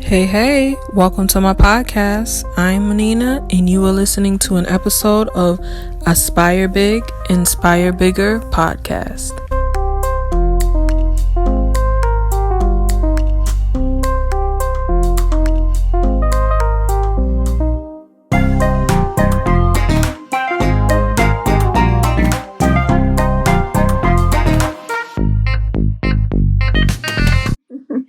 Hey, welcome to my podcast. I'm Manina, and you are listening to an episode of Aspire Big, Inspire Bigger podcast.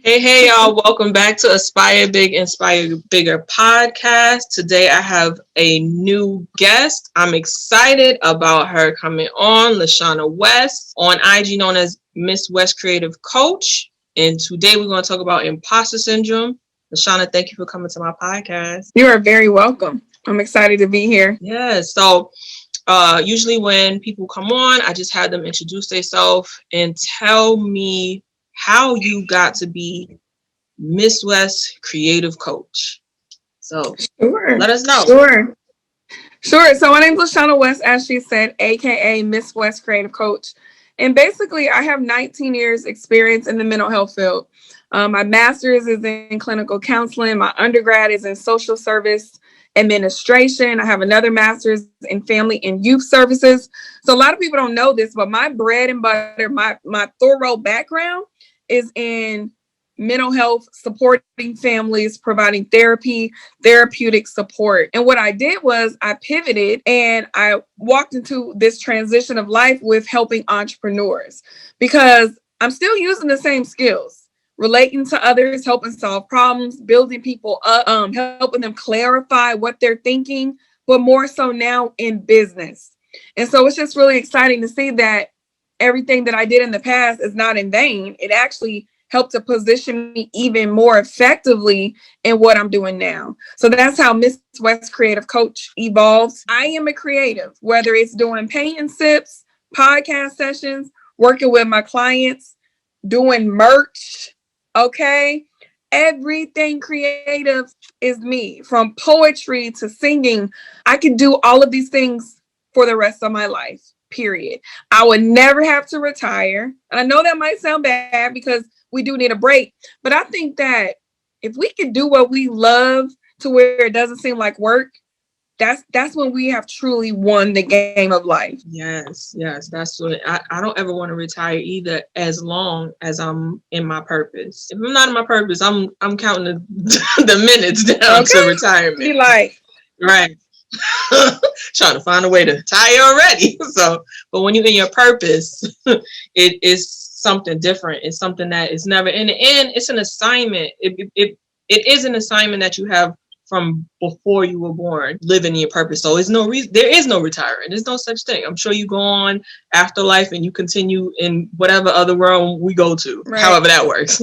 Hey, y'all. Welcome back to Aspire Big, Inspire Bigger podcast. Today, I have a new guest. I'm excited about her coming on, Lashana West, on IG known as Miss West Creative Coach. And today, we're going to talk about imposter syndrome. Lashana, thank you for coming to my podcast. You are very welcome. I'm excited to be here. Yeah, so usually when people come on, I just have them introduce themselves and tell me how you got to be Miss West Creative Coach. So let us know. Sure. So my name is Lashana West, as she said, aka Miss West Creative Coach. And basically, I have 19 years experience in the mental health field. My master's is in clinical counseling. My undergrad is in social service administration. I have another master's in family and youth services. So a lot of people don't know this, but my bread and butter, my thorough background is in mental health, supporting families, providing therapeutic support. And what I did was I pivoted and I walked into this transition of life with helping entrepreneurs, because I'm still using the same skills, relating to others, helping solve problems, building people up, helping them clarify what they're thinking, but more so now in business. And so it's just really exciting to see that everything that I did in the past is not in vain. It actually helped to position me even more effectively in what I'm doing now. So that's how Miss West Creative Coach evolves. I am a creative, whether it's doing paint and sips, podcast sessions, working with my clients, doing merch, okay? Everything creative is me, from poetry to singing. I can do all of these things for the rest of my life. Period. I would never have to retire. And I know that might sound bad because we do need a break, but I think that if we could do what we love to where it doesn't seem like work, that's when we have truly won the game of life. Yes, that's what I don't ever want to retire either, as long as I'm in my purpose. If I'm not in my purpose, I'm counting the minutes down to retirement. Be like, right. Trying to find a way to retire already. So, but when you're in your purpose, it is something different. It's something that is never in the end. It's an assignment. It is an assignment that you have from before you were born, living in your purpose. So it's no reason, there is no retiring. There's no such thing. I'm sure you go on after life and you continue in whatever other realm we go to, however that works.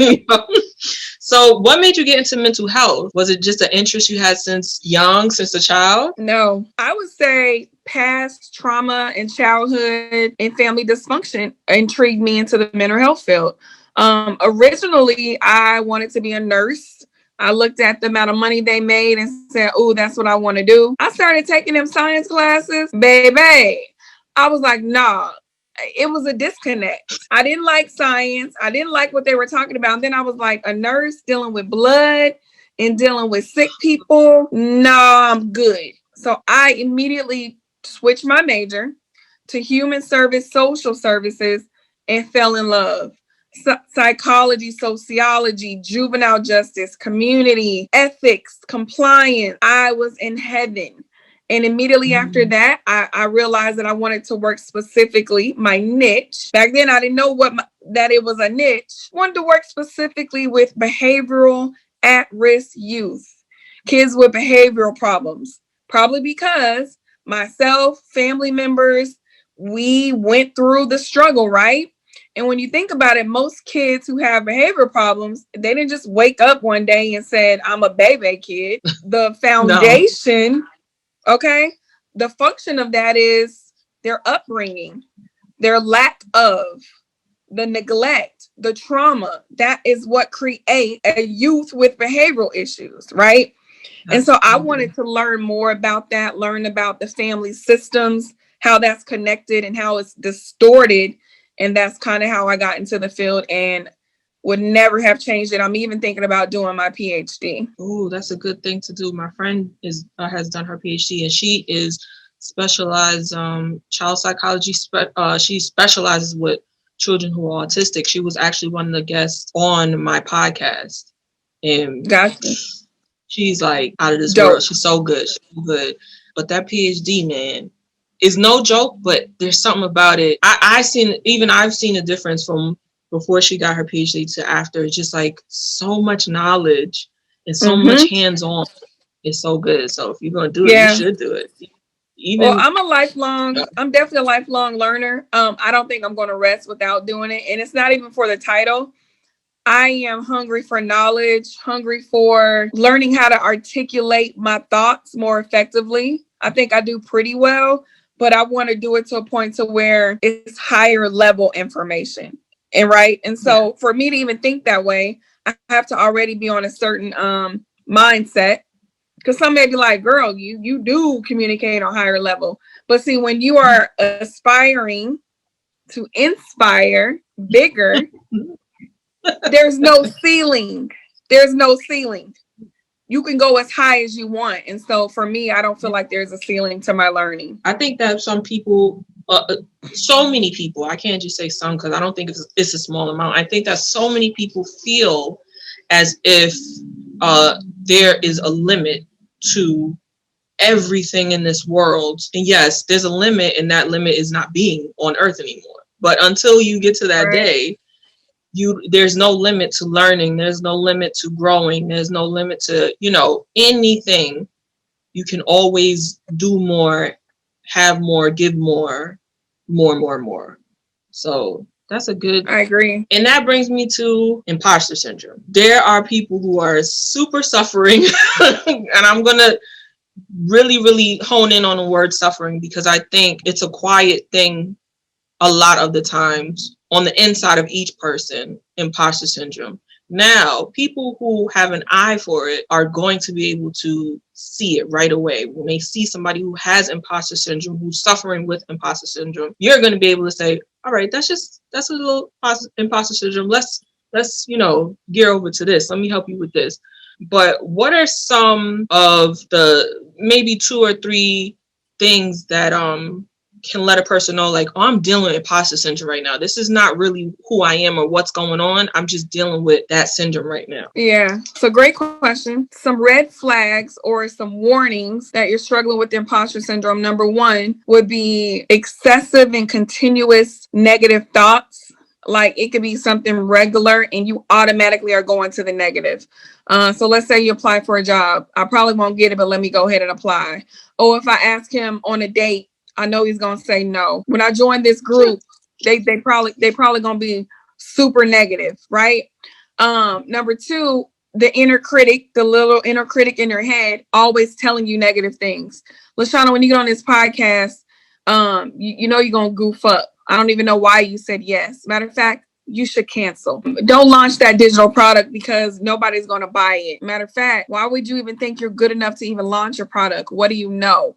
So what made you get into mental health? Was it just an interest you had since a child? No, I would say past trauma and childhood and family dysfunction intrigued me into the mental health field. Originally, I wanted to be a nurse. I looked at the amount of money they made and said, oh, that's what I want to do. I started taking them science classes. Baby, I was like, nah. It was a disconnect. I didn't like science. I didn't like what they were talking about. And then I was like, a nurse dealing with blood and dealing with sick people. Nah, I'm good. So I immediately switched my major to human service, social services, and fell in love. Psychology, sociology, juvenile justice, community, ethics, compliance. I was in heaven. And immediately after that, I realized that I wanted to work specifically my niche. Back then, I didn't know that it was a niche. I wanted to work specifically with behavioral at-risk youth, kids with behavioral problems. Probably because myself, family members, we went through the struggle, right? And when you think about it, most kids who have behavioral problems, they didn't just wake up one day and said, I'm a baby kid. The foundation... No. Okay, the function of that is their upbringing, their lack of, the neglect, the trauma. That is what creates a youth with behavioral issues, right? And so I wanted to learn more about that, learn about the family systems, how that's connected and how it's distorted. And that's kind of how I got into the field. And would never have changed it. I'm even thinking about doing my PhD. Oh, that's a good thing to do. My friend has done her PhD, and she is specialized child psychology. She specializes with children who are autistic. She was actually one of the guests on my podcast, and Gotcha. she's like out of this Dope. world. She's so good. She's so good. But that PhD, man, is no joke. But there's something about it. I've seen a difference from before she got her PhD to after. It's just like so much knowledge and so much hands-on. It's so good. So if you're gonna do it, you should do it. Well, I'm definitely a lifelong learner. I don't think I'm going to rest without doing it. And it's not even for the title. I am hungry for knowledge, hungry for learning how to articulate my thoughts more effectively. I think I do pretty well, but I want to do it to a point to where it's higher level information. And so for me to even think that way, I have to already be on a certain mindset. Because some may be like, girl, you do communicate on higher level. But see, when you are aspiring to inspire bigger, there's no ceiling. There's no ceiling. You can go as high as you want. And so for me, I don't feel like there's a ceiling to my learning. I think that some people, so many people, I can't just say some because I don't think it's a small amount. I think that so many people feel as if there is a limit to everything in this world. And yes, there's a limit, and that limit is not being on earth anymore. But until you get to that day, there's no limit to learning. There's no limit to growing. There's no limit to, anything. You can always do more, have more, give more. So that's a good. I agree. And that brings me to imposter syndrome. There are people who are super suffering, and I'm going to really, really hone in on the word suffering because I think it's a quiet thing a lot of the times on the inside of each person, imposter syndrome. Now, people who have an eye for it are going to be able to see it right away. When they see somebody who has imposter syndrome, who's suffering with imposter syndrome, you're going to be able to say, all right, that's a little imposter syndrome. Let's gear over to this. Let me help you with this. But what are some of the maybe 2 or 3 things that can let a person know, like, oh, I'm dealing with imposter syndrome right now. This is not really who I am or what's going on. I'm just dealing with that syndrome right now. Yeah. So great question. Some red flags or some warnings that you're struggling with imposter syndrome. Number 1 would be excessive and continuous negative thoughts. Like it could be something regular and you automatically are going to the negative. So let's say you apply for a job. I probably won't get it, but let me go ahead and apply. Or if I ask him on a date, I know he's gonna say no. When I join this group, they probably gonna be super negative, right? Number 2, the inner critic, the little inner critic in your head, always telling you negative things. Lashana, when you get on this podcast, you know you're gonna goof up. I don't even know why you said yes. Matter of fact, you should cancel. Don't launch that digital product because nobody's gonna buy it. Matter of fact, why would you even think you're good enough to even launch your product? What do you know?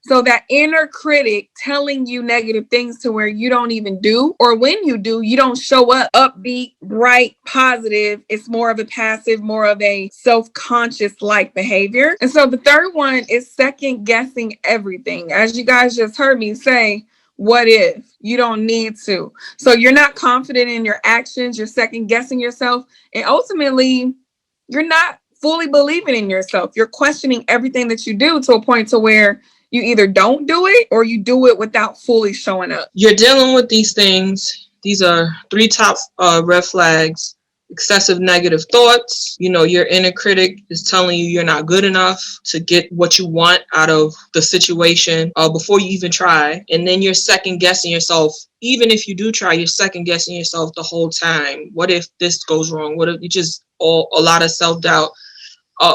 So that inner critic telling you negative things to where you don't even do, or when you do, you don't show up upbeat, bright, positive. It's more of a passive, more of a self-conscious like behavior. And so the third one is second guessing everything. As you guys just heard me say, what if? You don't need to. So you're not confident in your actions. You're second guessing yourself. And ultimately, you're not fully believing in yourself. You're questioning everything that you do to a point to where you either don't do it or you do it without fully showing up. You're dealing with these things. These are 3 top red flags. Excessive negative thoughts. Your inner critic is telling you you're not good enough to get what you want out of the situation before you even try. And then you're second guessing yourself. Even if you do try, you're second guessing yourself the whole time. What if this goes wrong? What if you just a lot of self-doubt?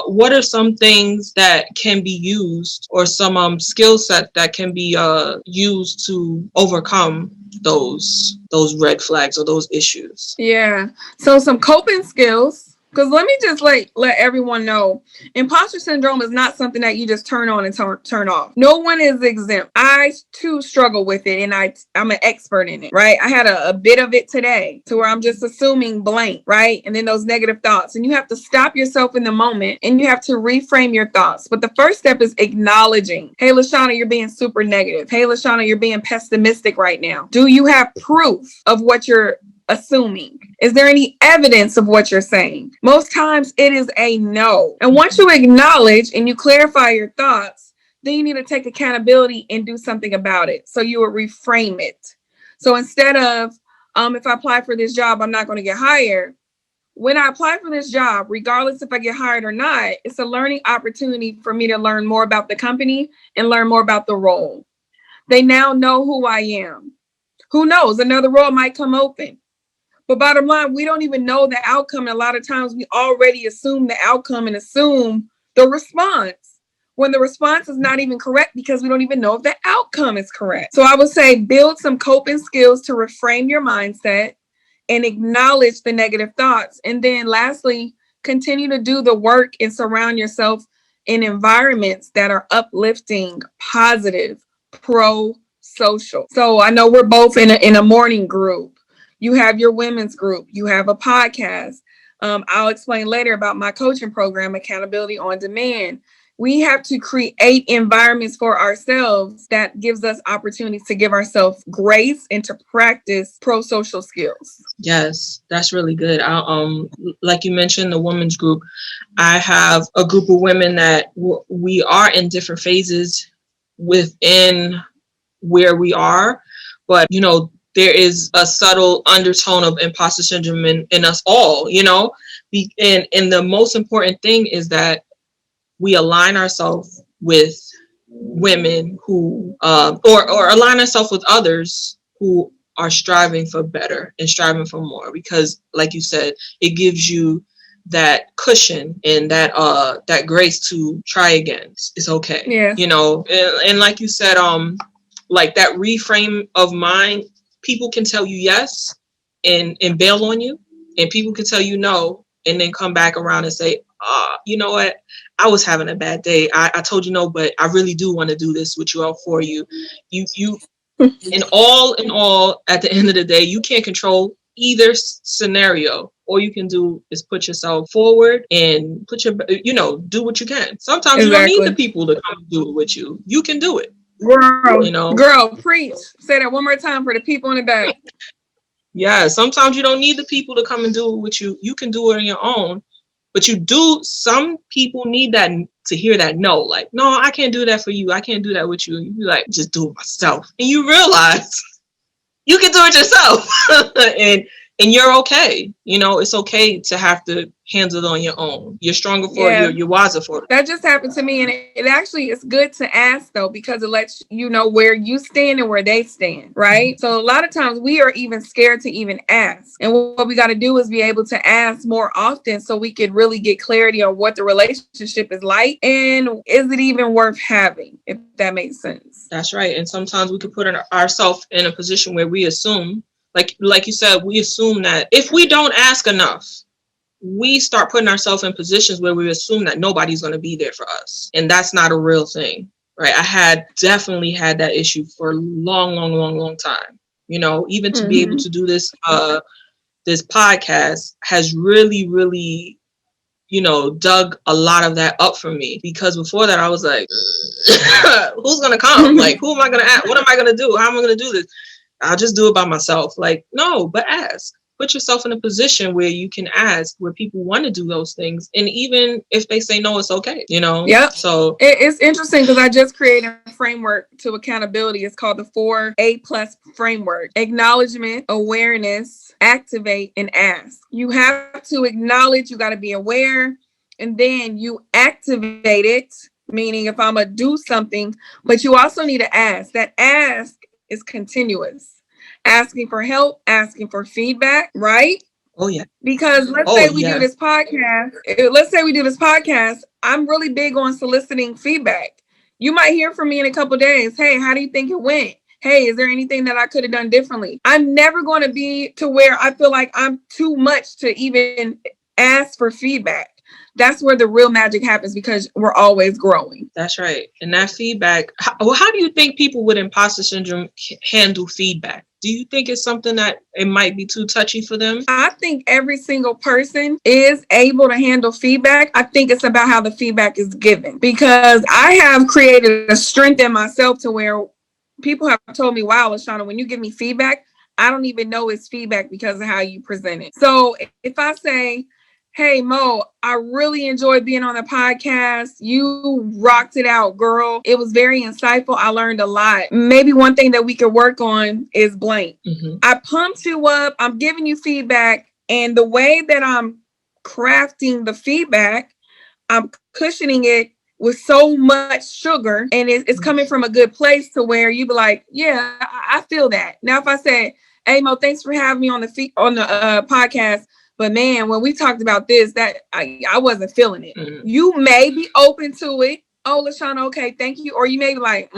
What are some things that can be used or some skill set that can be used to overcome those red flags or those issues? Yeah. So some coping skills Because let me just let everyone know, imposter syndrome is not something that you just turn on and turn off. No one is exempt. I too struggle with it, and I'm an expert in it, right? I had a bit of it today to where I'm just assuming blank, right? And then those negative thoughts. And you have to stop yourself in the moment and you have to reframe your thoughts. But the first step is acknowledging, hey, Lashana, you're being super negative. Hey, Lashana, you're being pessimistic right now. Do you have proof of what you're assuming? Is there any evidence of what you're saying? Most times it is a no. And once you acknowledge and you clarify your thoughts, then you need to take accountability and do something about it. So you will reframe it. So instead of, if I apply for this job, I'm not going to get hired. When I apply for this job, regardless if I get hired or not, it's a learning opportunity for me to learn more about the company and learn more about the role. They now know who I am. Who knows? Another role might come open. But bottom line, we don't even know the outcome. And a lot of times we already assume the outcome and assume the response when the response is not even correct because we don't even know if the outcome is correct. So I would say build some coping skills to reframe your mindset and acknowledge the negative thoughts. And then lastly, continue to do the work and surround yourself in environments that are uplifting, positive, pro-social. So I know we're both in a morning group. You have your women's group. You have a podcast. I'll explain later about my coaching program, Accountability on Demand. We have to create environments for ourselves that gives us opportunities to give ourselves grace and to practice pro-social skills. Yes, that's really good. Like you mentioned, the women's group, I have a group of women that we are in different phases within where we are, but, you know, there is a subtle undertone of imposter syndrome in us all, you know, and the most important thing is that we align ourselves with women who, or align ourselves with others who are striving for better and striving for more, because like you said, it gives you that cushion and that grace to try again. It's okay. Yeah. You know, and like you said, like that reframe of mind, people can tell you yes and bail on you, and people can tell you no and then come back around and say, you know what, I was having a bad day. I told you no, but I really do want to do this with you all for you. You in all, at the end of the day, you can't control either scenario. All you can do is put yourself forward and do what you can. Sometimes you don't need the people to come do it with you. You can do it. Girl, you know, girl, preach. Say that one more time for the people in the back. Yeah, sometimes you don't need the people to come and do it with you. You can do it on your own. But you do, some people need that to hear that no, like, no, I can't do that for you. I can't do that with you. You be like, just do it myself. And you realize you can do it yourself. and you're okay. You know, it's okay to have to handle it on your own. You're stronger for it. You're wiser for it. That just happened to me. And it actually is good to ask, though, because it lets you know where you stand and where they stand, right? So a lot of times we are even scared to even ask. And what we got to do is be able to ask more often so we could really get clarity on what the relationship is like and is it even worth having, if that makes sense. That's right. And sometimes we could put ourselves in a position where we assume, like you said, we assume that if we don't ask enough, we start putting ourselves in positions where we assume that nobody's going to be there for us. And that's not a real thing, right? I definitely had that issue for a long time. You know, even to be able to do this podcast has really, really, you know, dug a lot of that up for me, because before that I was like, who's going to come? Like, who am I going to ask? What am I going to do? How am I going to do this? I'll just do it by myself. Like, no, but ask. Put yourself in a position where you can ask, where people want to do those things. And even if they say no, it's okay, you know? Yep. So it's interesting because I just created a framework to accountability. It's called the 4A+ framework: acknowledgement, awareness, activate, and ask. You have to acknowledge, you got to be aware, and then you activate it, meaning if I'm going to do something, but you also need to ask. That ask is continuous. Asking for help, asking for feedback, right? Oh, yeah. Because let's say we do this podcast. I'm really big on soliciting feedback. You might hear from me in a couple of days. Hey, how do you think it went? Hey, is there anything that I could have done differently? I'm never going to be to where I feel like I'm too much to even ask for feedback. That's where the real magic happens, because we're always growing. That's right. And that feedback, how do you think people with imposter syndrome handle feedback? Do you think it's something that it might be too touchy for them? I think every single person is able to handle feedback. I think it's about how the feedback is given, because I have created a strength in myself to where people have told me, wow, Lashana, when you give me feedback, I don't even know it's feedback because of how you present it. So if I say, hey, Mo, I really enjoyed being on the podcast. You rocked it out, girl. It was very insightful. I learned a lot. Maybe one thing that we could work on is blank. I pumped you up. I'm giving you feedback. And the way that I'm crafting the feedback, I'm cushioning it with so much sugar, and it's coming from a good place to where you be like, yeah, I feel that. Now, if I said, hey, Mo, thanks for having me on the podcast, but man, when we talked about this, that I wasn't feeling it. You may be open to it. Oh, Lashana, okay, thank you. Or you may be like,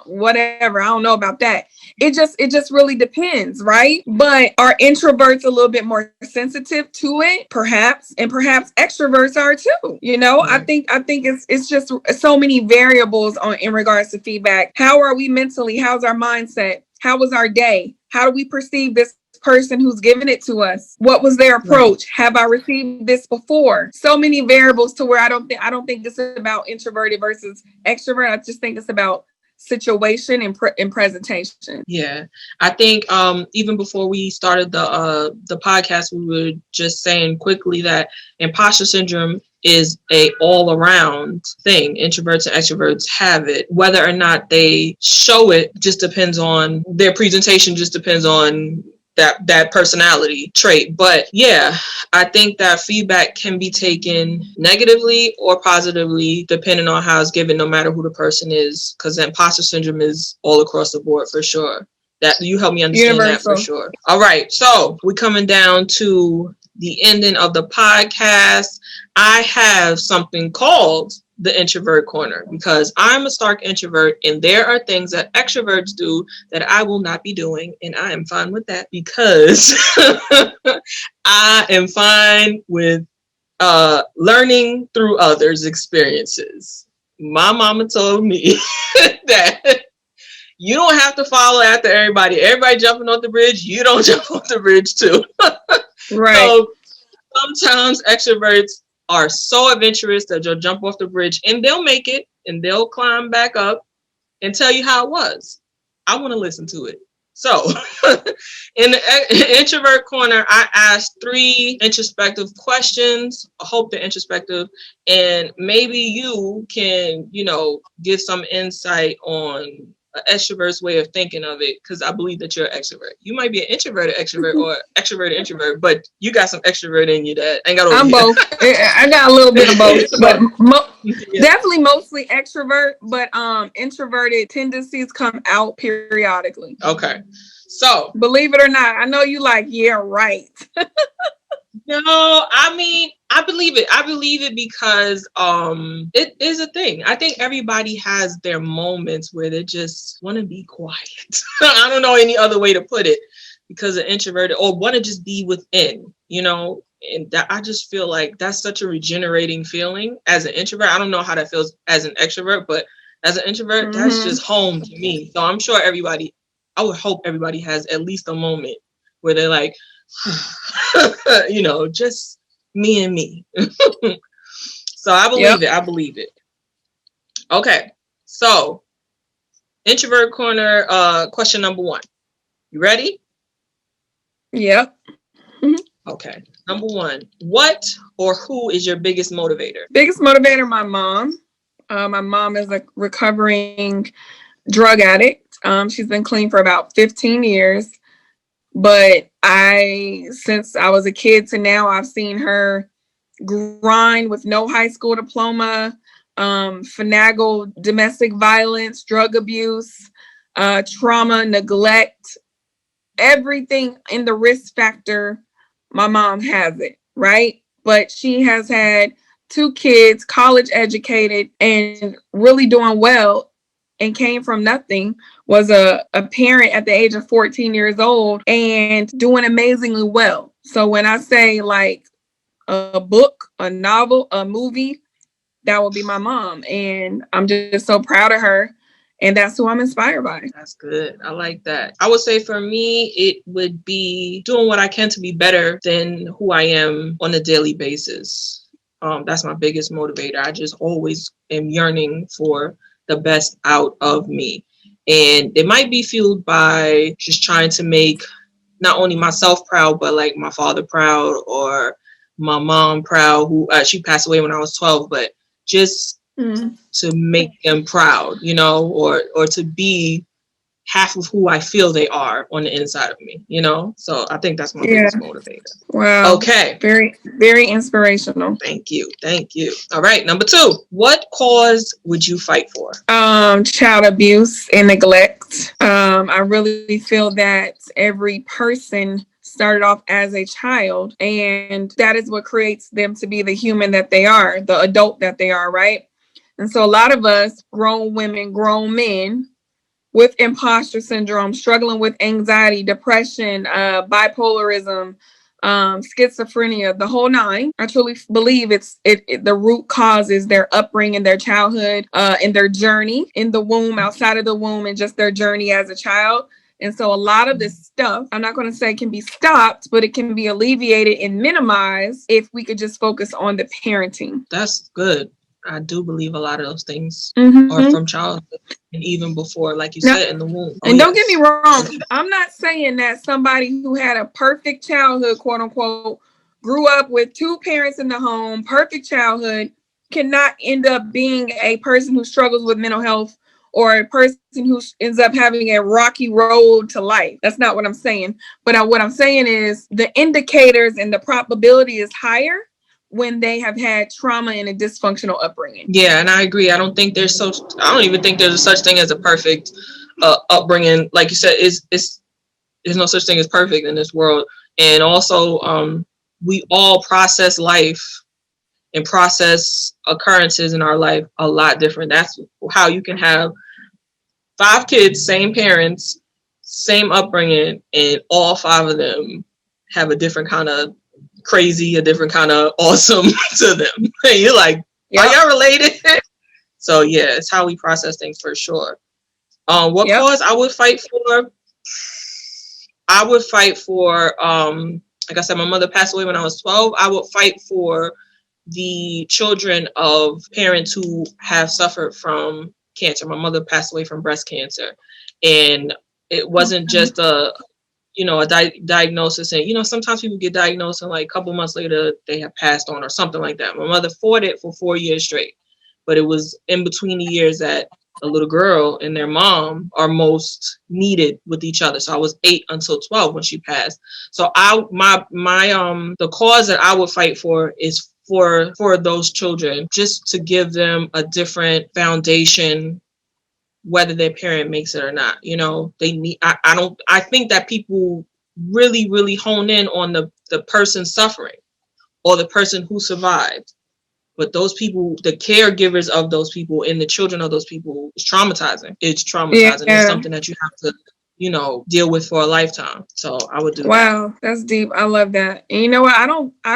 whatever. I don't know about that. It just really depends, right? But are introverts a little bit more sensitive to it? Perhaps, and perhaps extroverts are too. You know, right. I think it's just so many variables in regards to feedback. How are we mentally? How's our mindset? How was our day? How do we perceive this person who's given it to us? What was their approach? Right. Have I received this before? So many variables to where I don't think it's about introverted versus extrovert. I just think it's about situation and presentation. Yeah, I think even before we started the podcast, we were just saying quickly that imposter syndrome is a all around thing. Introverts and extroverts have it. Whether or not they show it just depends on their presentation, just depends on that personality trait. But yeah, I think that feedback can be taken negatively or positively depending on how it's given, no matter who the person is, because imposter syndrome is all across the board for sure. That you help me understand Universal. That for sure. All right, so we're coming down to the ending of the podcast. I have something called the introvert corner, because I'm a stark introvert and there are things that extroverts do that I will not be doing, and I am fine with that, because I am fine with learning through others' experiences. My mama told me that you don't have to follow after everybody. Everybody jumping off the bridge, you don't jump off the bridge too. Right. So sometimes extroverts are so adventurous that you'll jump off the bridge and they'll make it and they'll climb back up and tell you how it was. I want to listen to it. So in the introvert corner, I asked 3 introspective questions. I hope they're introspective, and maybe you can, give some insight on an extrovert's way of thinking of it, because I believe that you're an extrovert. You might be an introverted extrovert or extroverted introvert, but you got some extrovert in you that ain't got over. I'm both. I got a little bit of both, but definitely mostly extrovert, but introverted tendencies come out periodically. Okay, so believe it or not, I know you like, yeah, right. No, I mean, I believe it. I believe it because it is a thing. I think everybody has their moments where they just want to be quiet. I don't know any other way to put it, because an introverted or want to just be within, and that I just feel like that's such a regenerating feeling as an introvert. I don't know how that feels as an extrovert, but as an introvert, that's just home to me. So I'm sure I would hope everybody has at least a moment where they're like, just me and me. So I believe it. I believe it. Okay. So introvert corner, question number 1. You ready? Yep. Okay. Number 1, what or who is your biggest motivator? Biggest motivator, my mom. My mom is a recovering drug addict. She's been clean for about 15 years. But since I was a kid to now, I've seen her grind with no high school diploma, finagle domestic violence, drug abuse, trauma, neglect, everything in the risk factor. My mom has it, right? But she has had 2 kids, college educated, and really doing well, and came from nothing, was a parent at the age of 14 years old and doing amazingly well. So when I say like a book, a novel, a movie, that would be my mom. And I'm just so proud of her. And that's who I'm inspired by. That's good. I like that. I would say for me, it would be doing what I can to be better than who I am on a daily basis. That's my biggest motivator. I just always am yearning for the best out of me. And it might be fueled by just trying to make not only myself proud, but like my father proud or my mom proud, who she passed away when I was 12, but just to make them proud, you know, or to be half of who I feel they are on the inside of me, you know? So I think that's my biggest motivator. Wow. Okay. Very, very inspirational. Thank you. Thank you. All right. Number 2, what cause would you fight for? Child abuse and neglect. I really feel that every person started off as a child, and that is what creates them to be the human that they are, the adult that they are, right? And so a lot of us, grown women, grown men, with imposter syndrome, struggling with anxiety, depression, bipolarism, schizophrenia, the whole 9. I truly believe the root cause is their upbringing, their childhood, and their journey in the womb, outside of the womb, and just their journey as a child. And so a lot of this stuff, I'm not going to say can be stopped, but it can be alleviated and minimized if we could just focus on the parenting. That's good. I do believe a lot of those things are from childhood and even before, like you said, in the womb. And don't get me wrong, I'm not saying that somebody who had a perfect childhood, quote unquote, grew up with 2 parents in the home, perfect childhood, cannot end up being a person who struggles with mental health or a person who ends up having a rocky road to life. That's not what I'm saying. But what I'm saying is the indicators and the probability is higher when they have had trauma and a dysfunctional upbringing. Yeah, and I agree. I don't even think there's a such thing as a perfect upbringing. Like you said, there's no such thing as perfect in this world. And also, we all process life and process occurrences in our life a lot different. That's how you can have 5 kids, same parents, same upbringing, and all 5 of them have a different kind of crazy, a different kind of awesome to them. And you're like, are y'all related? So yeah, it's how we process things for sure. What cause I would fight for? I would fight for, like I said, my mother passed away when I was 12. I would fight for the children of parents who have suffered from cancer. My mother passed away from breast cancer, and it wasn't just a diagnosis, and sometimes people get diagnosed and like a couple months later they have passed on or something like that. My mother fought it for 4 years straight, but it was in between the years that a little girl and their mom are most needed with each other. So I was 8 until 12 when she passed. So the cause that I would fight for is for those children, just to give them a different foundation, whether their parent makes it or not. They need, I think that people really, really hone in on the person suffering or the person who survived. But those people, the caregivers of those people and the children of those people, is traumatizing. It's traumatizing. Yeah. It's something that you have to, deal with for a lifetime. So I would do that. Wow, that's deep. I love that. And you know what? I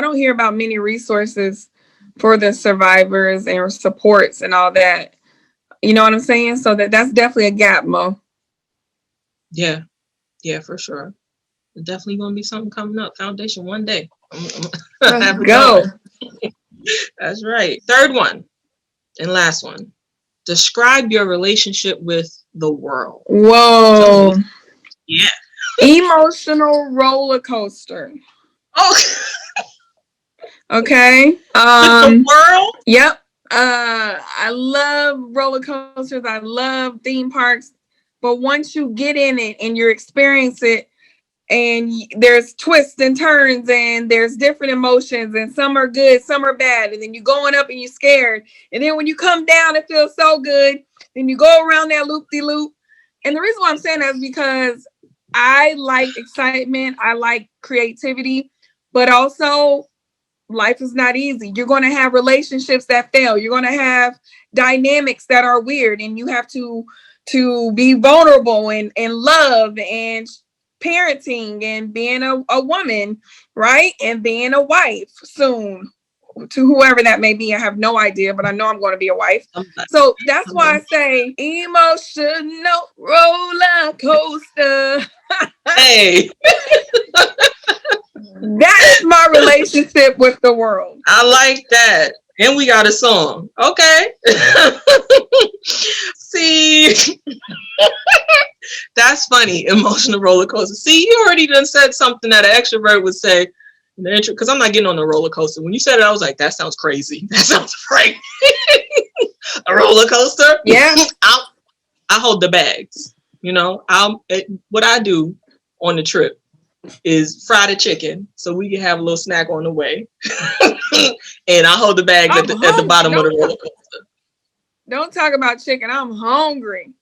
don't hear about many resources for the survivors and supports and all that. You know what I'm saying? So that's definitely a gap, Mo. Yeah, for sure. There's definitely going to be something coming up. Foundation one day. Let's go. That's right. 3rd one and last one. Describe your relationship with the world. Whoa. Yeah. Emotional roller coaster. Oh. Okay. With the world? Yep. I love roller coasters. I love theme parks. But once you get in it and you experience it, and there's twists and turns and there's different emotions, and some are good, some are bad. And then you're going up and you're scared. And then when you come down, it feels so good. Then you go around that loop-de-loop. And the reason why I'm saying that is because I like excitement. I like creativity, but also life is not easy. You're going to have relationships that fail. You're going to have dynamics that are weird, and you have to be vulnerable and love and parenting and being a woman, right? And being a wife soon to whoever that may be. I have no idea, but I know I'm going to be a wife. So that's why I say emotional roller coaster. Hey. That is my relationship with the world. I like that. And we got a song. Okay. See, that's funny. Emotional roller coaster. See, you already done said something that an extrovert would say in the intro, because I'm not getting on the roller coaster. When you said it, I was like, that sounds crazy. That sounds frightening. A roller coaster? Yeah. I hold the bags. You know, what I do on the trip is fry the chicken so we can have a little snack on the way. And I hold the bags at the bottom of the roller coaster. Don't talk about chicken. I'm hungry.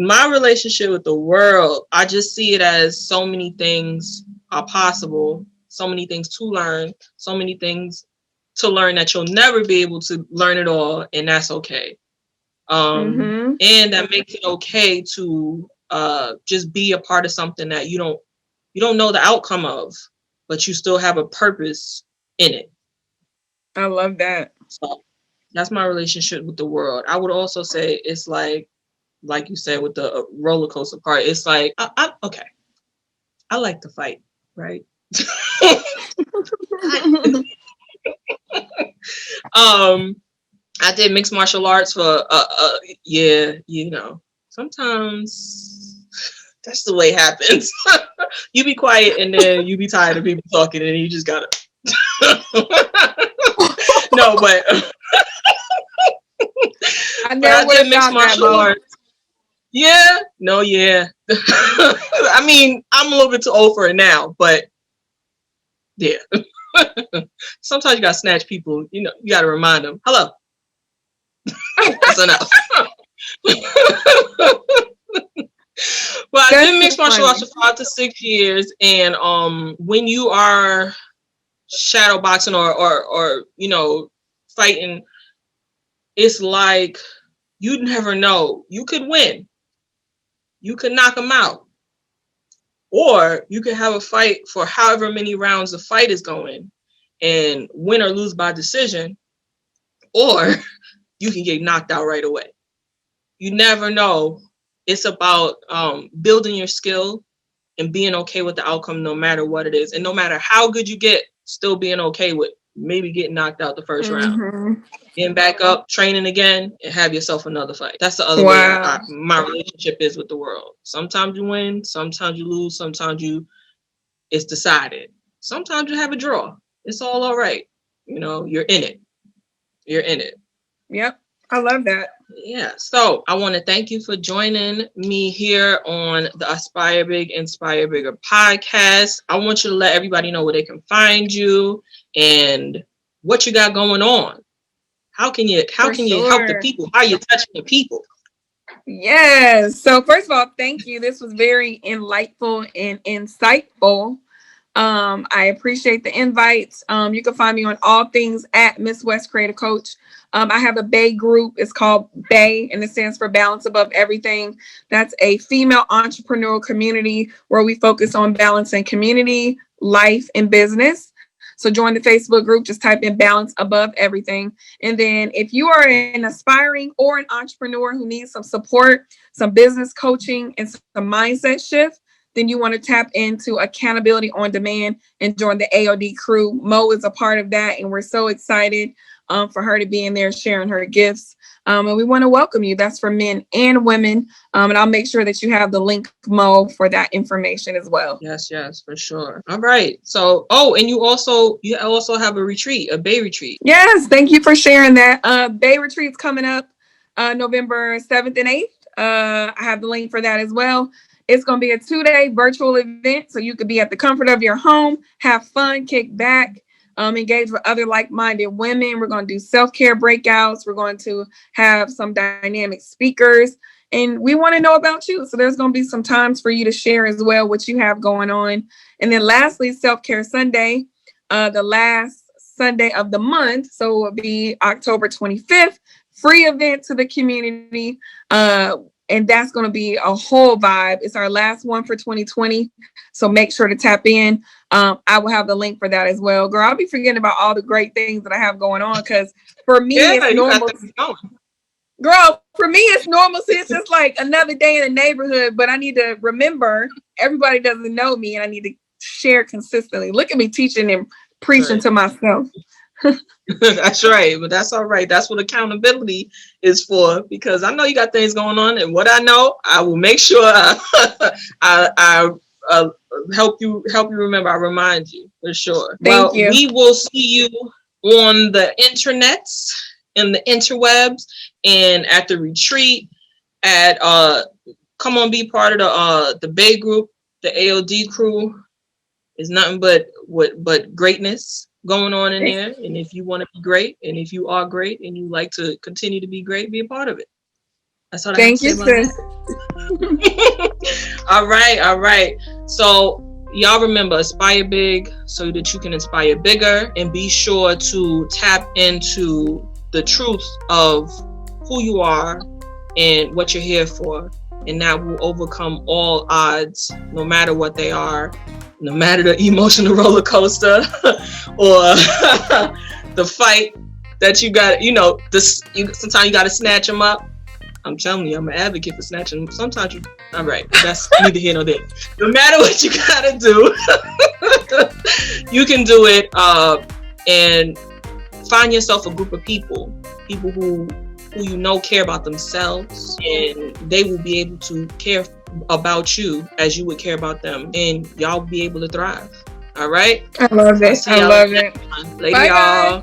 My relationship with the world, I just see it as so many things are possible, so many things to learn, so many things to learn that you'll never be able to learn it all, and that's okay. And that makes it okay to just be a part of something that you don't know the outcome of, but you still have a purpose in it. I love that. So that's my relationship with the world. I would also say it's like you said with the roller coaster part, it's like okay, I like to fight, right? I did mixed martial arts for yeah, you know, sometimes that's the way it happens. You be quiet and then you be tired of people talking and you just gotta no, but I did mixed martial arts. Yeah, no, yeah. I mean, I'm a little bit too old for it now, but yeah. Sometimes you gotta snatch people, you know, you gotta remind them, hello. That's enough. Well, I did mixed martial arts for 5 to 6 years, and when you are shadow boxing or you know, fighting, it's like you never know. You could win. You could knock them out. Or you could have a fight for however many rounds the fight is going and win or lose by decision. Or you can get knocked out right away. You never know. It's about building your skill and being okay with the outcome no matter what it is. And no matter how good you get, still being okay with maybe getting knocked out the first round. Getting back up, training again, and have yourself another fight. That's the other way my relationship is with the world. Sometimes you win, sometimes you lose, sometimes it's decided. Sometimes you have a draw. It's all right. You know, you're in it. You're in it. Yep. I love that. Yeah. So I want to thank you for joining me here on the Aspire Big, Inspire Bigger podcast. I want you to let everybody know where they can find you and what you got going on. How can you help the people? How are you touching the people? Yes. So first of all, thank you. This was very enlightful and insightful. I appreciate the invites. You can find me on all things at Miss West Creative Coach. I have a BAE group. It's called BAE, and it stands for Balance Above Everything. That's a female entrepreneurial community where we focus on balancing community, life, and business. So join the Facebook group, just type in Balance Above Everything. And then if you are an aspiring or an entrepreneur who needs some support, some business coaching, and some mindset shift, then you want to tap into Accountability on Demand and join the AOD crew. Mo is a part of that, and we're so excited for her to be in there sharing her gifts. And we want to welcome you. That's for men and women. And I'll make sure that you have the link, Mo, for that information as well. Yes, for sure. All right. So, and you also have a retreat, a BAE retreat. Yes, thank you for sharing that. BAE retreat's coming up November 7th and 8th. I have the link for that as well. It's going to be a 2-day virtual event, so you could be at the comfort of your home, have fun, kick back, engage with other like-minded women. We're going to do self-care breakouts. We're going to have some dynamic speakers, and we want to know about you. So there's going to be some times for you to share as well what you have going on. And then lastly, Self-Care Sunday, the last Sunday of the month. So it will be October 25th, free event to the community. And that's going to be a whole vibe. It's our last one for 2020. So make sure to tap in. I will have the link for that as well. Girl, I'll be forgetting about all the great things that I have going on, because for me, it's normal. Girl, for me, it's normal. So it's just like another day in the neighborhood. But I need to remember, everybody doesn't know me, and I need to share consistently. Look at me teaching and preaching to myself. That's right, but that's all right. That's what accountability is for, because I know you got things going on, and what I know, I will make sure I help you remember. I remind you for sure. Thank you. We will see you on the internets and the interwebs, and at the retreat. At come on, be part of the Bay group. The AOD crew is nothing but greatness going on in there. And if you want to be great, and if you are great and you like to continue to be great, be a part of it. That's all I have to say about that. All right. So y'all remember, aspire big so that you can inspire bigger, and be sure to tap into the truth of who you are and what you're here for. And that will overcome all odds, no matter what they are. No matter the emotional roller coaster or the fight that you got, sometimes you got to snatch them up. I'm telling you, I'm an advocate for snatching them. Sometimes all right, that's neither here nor there. No matter what you got to do, you can do it, and find yourself a group of people who care about themselves, and they will be able to care about you as you would care about them, and y'all will be able to thrive. All right, I love it. Later, y'all.